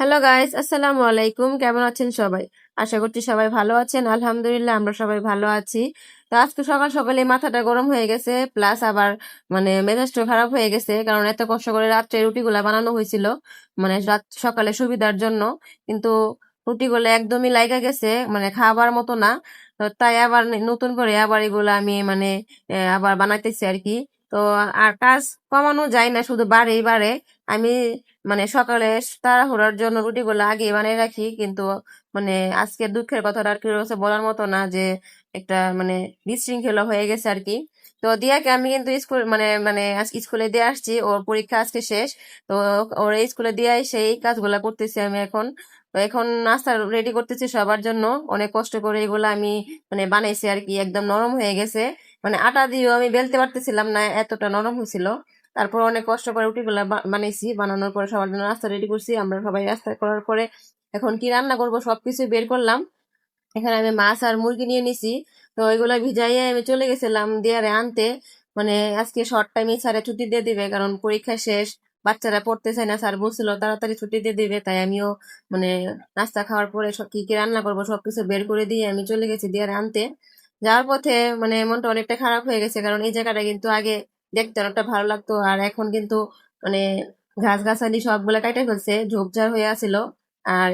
Hello guys, আসসালামু আলাইকুম। কেমন আছেন সবাই? আশা করছি সবাই ভালো আছেন। আলহামদুলিল্লাহ আমরা সবাই ভালো আছি। তো আজকে সকাল সকালে মাথাটা গরম হয়ে গেছে, প্লাস আবার মেজাজটা খারাপ হয়ে গেছে, কারণ এত কষ্ট করে রাত্রে রুটিগুলা বানানো হয়েছিল, রাত সকালে সুবিধার জন্য। কিন্তু রুটিগুলো একদমই লাইগা গেছে, খাবার মতো না। তো তাই আবার নতুন করে আবার এগুলা আমি আবার বানাইতেছি আর কি। তো আর কাজ কমানো যায় না, শুধু বাড়েই বাড়ে। আমি সকালে তাড়াহুড়ার জন্য রুটিগুলো আগে বানিয়ে রাখি, কিন্তু মানে আজকের দুঃখের কথাটা আর কি রয়েছে বলার মতো না, যে একটা বিশৃঙ্খলা হয়ে গেছে আর কি। তো দিয়াকে আমি কিন্তু স্কুল আজকে স্কুলে দিয়ে আসছি, ওর পরীক্ষা আজকে শেষ। তো ওর স্কুলে দিয়ে সেই কাজগুলা করতেছি আমি এখন। তো এখন নাস্তা রেডি করতেছি সবার জন্য। অনেক কষ্ট করে এগুলো আমি বানাইছি আর কি, একদম নরম হয়ে গেছে। আটা দিয়েও আমি বেলতে পারতেছিলাম না, এতটা নরম হয়েছিল। তারপর অনেক কষ্ট করে রুটিগুলা বানাইছি, বানানোর পরে সবার জন্য নাস্তা রেডি করছি। আমরা সবাই নাস্তা করার পরে এখন কি রান্না করব সবকিছু বের করলাম। এখানে আমি মাছ আর মুরগি নিয়ে নিছি। তো ওইগুলা ভিজাইয়ে আমি চলে গেছিলাম দিয়ারে আনতে। আজকে শর্ট টাইমে স্যারে ছুটি দিয়ে দিবে, কারণ পরীক্ষা শেষ, বাচ্চারা পড়তে চায় না, স্যার বলছিল তাড়াতাড়ি ছুটি দিয়ে দিবে। তাই আমিও মানে নাস্তা খাওয়ার পরে সব কি কি রান্না করবো সবকিছু বের করে দিয়ে আমি চলে গেছি দিয়ারে আনতে। যাওয়ার পথে মনটা অনেকটা খারাপ হয়ে গেছে, কারণ এই জায়গাটা কিন্তু আগে দেখতে অনেকটা ভালো লাগতো, আর এখন কিন্তু মানে গাছ গাছালি সবগুলা কাটে ফেলছে, ঝোপঝাড় হয়ে আছিল। আর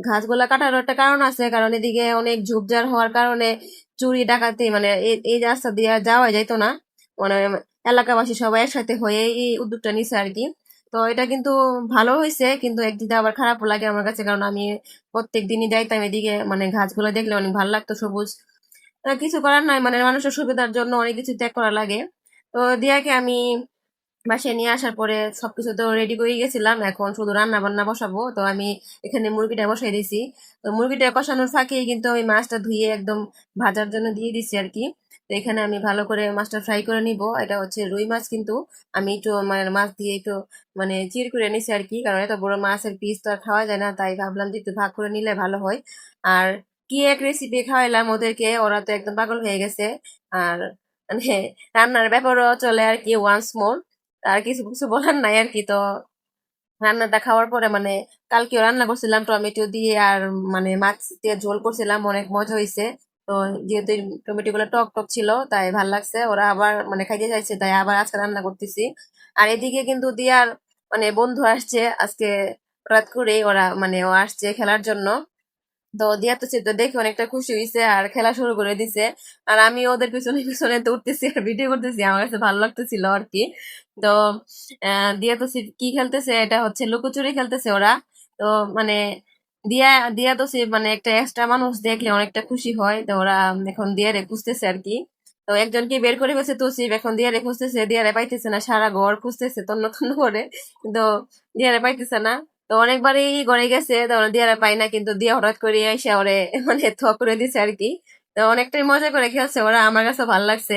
ঘাসগুলা কাটার একটা কারণ আছে, কারণ এদিকে অনেক ঝোপঝাড় হওয়ার কারণে চুরি ডাকাতি এই রাস্তা দিয়ে যাওয়া যাইতো না। মানে এলাকাবাসী সবাই একসাথে হয়ে এই উদ্যোগটা নিছে আর কি। তো এটা কিন্তু ভালো হয়েছে, কিন্তু একদিকে আবার খারাপও লাগে আমার কাছে, কারণ আমি প্রত্যেক দিনই যাইতাম এদিকে, ঘাসগুলো দেখলে অনেক ভালো লাগতো, সবুজ। কিছু করার নাই, মানুষের সুবিধার জন্য অনেক কিছু ত্যাগ করা লাগে। তো দিয়াকে আমি বাসায় নিয়ে আসার পরে সবকিছু তো রেডি করে গেছিলাম, এখন শুধু রান্না বান্না বসাবো। তো আমি এখানে মুরগিটা বসাই দিয়েছি। তো মুরগিটা কষানোর ফাঁকেই কিন্তু আমি মাছটা ধুয়ে একদম ভাজার জন্য দিয়ে দিছি আর কি। তো এখানে আমি ভালো করে মাছটা ফ্রাই করে নিব। এটা হচ্ছে রুই মাছ, কিন্তু আমি একটু মাছ দিয়ে একটু চির করে নিছি আর কি, কারণ এত বড় মাছের পিস তো আর খাওয়া যায় না, তাই ভাবলাম যে একটু ভাগ করে নিলে ভালো হয়। আর কি এক রেসিপি খাওয়াইলাম ওদেরকে, ওরা তো একদম পাগল হয়ে গেছে। আর মানে রান্নার ব্যাপারও চলে আর কি ওয়ান্স মোর। আর কিছু কিছু বলার নাই আর কি। তো রান্নাটা খাওয়ার পরে কালকেও রান্না করছিলাম টমেটো দিয়ে, আর মাছ দিয়ে ঝোল করছিলাম, অনেক মজা হয়েছে। তো যেহেতু টমেটো গুলো টক টক ছিল, তাই ভাল লাগছে, ওরা আবার খাইতে চাইছে, তাই আবার আজকে রান্না করতেছি। আর এদিকে কিন্তু দিয়ার বন্ধু আসছে আজকে, হঠাৎ করে ওরা ও আসছে খেলার জন্য। তো দিয়া তো চিত্র দেখে অনেকটা খুশি হয়েছে আর খেলা শুরু করে দিছে। আর আমি ওদের পিছনে পিছনে দৌড়তেছি আর ভিডিও করতেছি, আমার কাছে ভালো লাগতেছিল আর কি। তো দিয়া তো কি খেলতেছে, এটা হচ্ছে লুকোচুরি খেলতেছে ওরা। তো মানে দিয়া দিয়া তো একটা এক্সট্রা মানুষ দেখলে অনেকটা খুশি হয়। তো ওরা এখন দিয়ারে খুঁজতেছে আর কি। তো একজনকে বের করে ফেলছে তসিফ, এখন দিয়ারে খুঁজতেছে, দিয়ারে পাইতেছে না, সারা ঘর খুঁজতেছে তন্ন তন্ন করে, কিন্তু দিয়ারে পাইতেছে না। তো অনেকবারই ঘরে গেছে, তো দিয়ারা পাই না, কিন্তু দিয়া হঠাৎ করে এসে ওরে থ করে দিছে আর কি। তো অনেকটাই মজা করে খেলছে ওরা, আমার কাছে ভালো লাগছে।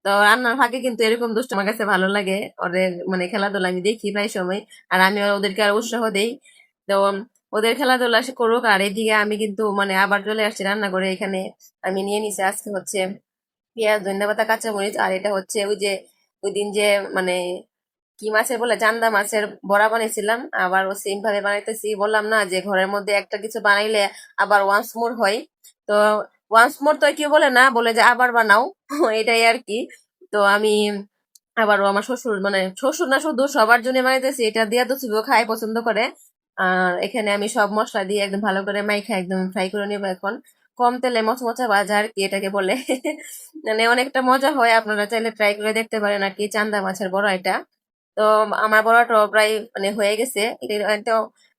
তো রান্নার ফাঁকে কিন্তু এরকম দুষ্ট আমার কাছে ভালো লাগে, ওদের খেলাধুলা আমি দেখি প্রায় সময়। আর আমি ওদেরকে আর উৎসাহ দেই। তো ওদের খেলাধুলা সে করুক, আর এদিকে আমি কিন্তু আবার চলে আসছি রান্না করে। এখানে আমি নিয়ে নিছি আজকে হচ্ছে পেঁয়াজ, ধন্যবাদ, কাঁচামরিচ। আর এটা হচ্ছে ওই যে ওই দিন যে মানে কি মাছের বলে চান্দা মাছের বড়া বানাইছিলাম, আবার ও সেম ভাবে বানাইতেছি। বললাম না যে ঘরের মধ্যে একটা কিছু বানাইলে আবার ওয়ান্স মোর হয়। তো ওয়ান্স মোর তো কেউ বলে না, বলে যে আবার বানাও এটাই আর কি। তো আমি আবারও আমার শ্বশুর শ্বশুর না শুধু সবার জন্য বানাইতেছি, এটা দিয়া তো শুধু খাই পছন্দ করে। আর এখানে আমি সব মশলা দিয়ে একদম ভালো করে মাইখা একদম ফ্রাই করে নিবো এখন। কম তেলে মচমচা ভাজা আর কি এটাকে বলে। অনেকটা মজা হয়, আপনারা চাইলে ট্রাই করে দেখতে পারেন আর কি, চান্দা মাছের বড়া এটা। তো আমার বড়াটা প্রায় হয়ে গেছে। এটা এত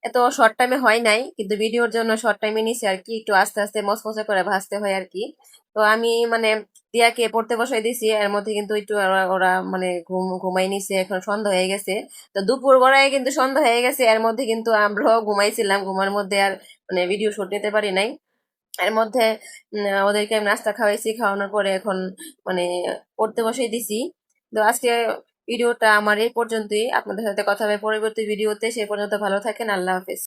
এত শর্ট টাইমে হয় নাই, কিন্তু ভিডিওর জন্য শর্ট টাইমে নিছে আর কি, একটু আস্তে আস্তে মচমচে করে ভাজতে হয় আর কি। তো আমি দিয়াকে পড়তে বসাই দিছি, এর মধ্যে কিন্তু একটু ওরা ওরা ঘুমাই নিছে, এখন সন্ধ্যা হয়ে গেছে। তো দুপুর গড়ায় কিন্তু সন্ধ্যা হয়ে গেছে, এর মধ্যে কিন্তু আমরাও ঘুমাইছিলাম, ঘুমার মধ্যে আর ভিডিও শুট নিতে পারি নাই। এর মধ্যে ওদেরকে আমি নাস্তা খাওয়াইছি, খাওয়ানোর পরে এখন মানে পড়তে বসাই দিছি। তো আজকে ভিডিওটা আমার এই পর্যন্তই, আপনাদের সাথে কথা হবে পরবর্তী ভিডিওতে। সে পর্যন্ত ভালো থাকেন, আল্লাহ হাফেজ।